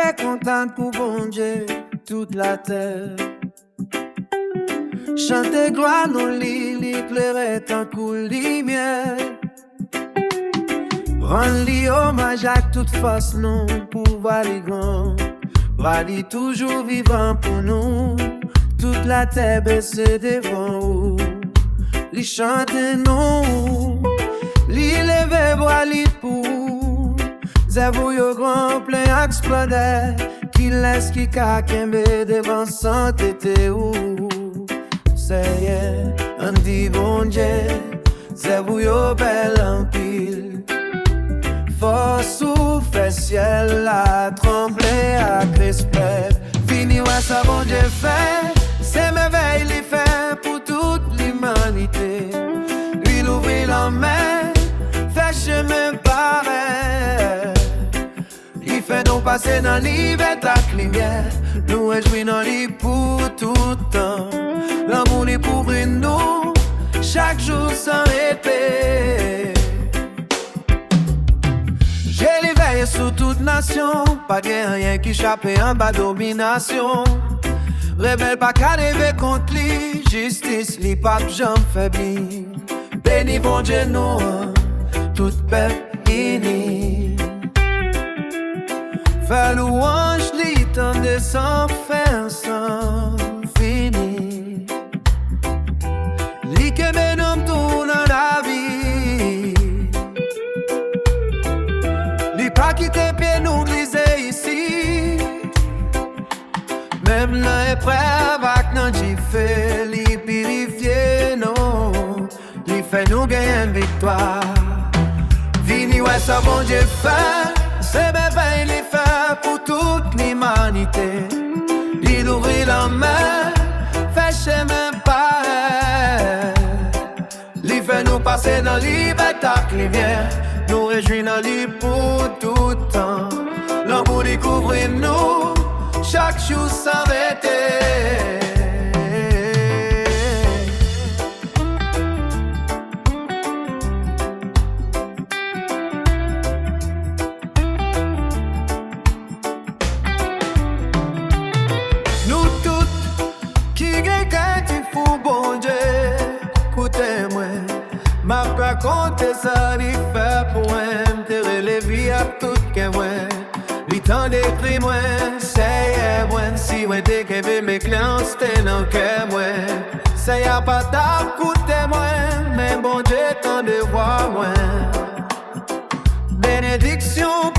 très contente pour bon Dieu, toute la terre. Chante gloire non li éclairait en cool lumière. Rends-lui hommage à toute force non pour les grands. Vali toujours vivant pour nous. Toute la terre baisse devant vous. Li chante nous. Li leve voili pour. Zèvou yo grand plein explodé. Qui laisse qui kakembe devant santé te ou. C'est un dit bon Dieu. Zèvou yo bel en pile. Force ou fait ciel la trembler à crisper. Fini ouais ça bon Dieu fait. C'est merveille il fait pour toute l'humanité. Lui l'ouvrit la main, fait chemin pareil. Il fait nous passer dans liberté avec lumière. Nous réjouis dans lui pour tout temps. L'amour lui pour nous, chaque jour sans répéter. J'ai l'éveil sur toute nation, pas de rien qui échappe en bas domination. Rebelle pas qu'à rêver contre lui, justice li pas jamais faibli. Béni bon Dieu nous, tout peuple uni. Fais louange li tende sans fin sans fini. Li que ben homme tourne dans la vie. Li pas quitter pied nous griser ici. Même l'épreuve avec nous fait li purifier nous. Li fait nous gagner une victoire. Vini ouais ça bon Dieu fait. C'est merveille li fait pour toute l'humanité. Il ouvrit la main, fait chemin pareil. Li fait nous passer dans liberté avec lumière. Nous réjouis dans lui pour tout temps. L'amour lui couvre nous, chaque jour s'arrêter. Nous toutes qui gagnent fou bon Dieu, écoutez-moi. Ma raconte ça li fait pour moi. Te relever à tout que moi. Li temps d'écrit moi. C'est moi si moi t'es que veut mes clients c'était dans que moi. C'est y'a pas t'écouter moi. Mais bon Dieu tant de voir moi. Bénédiction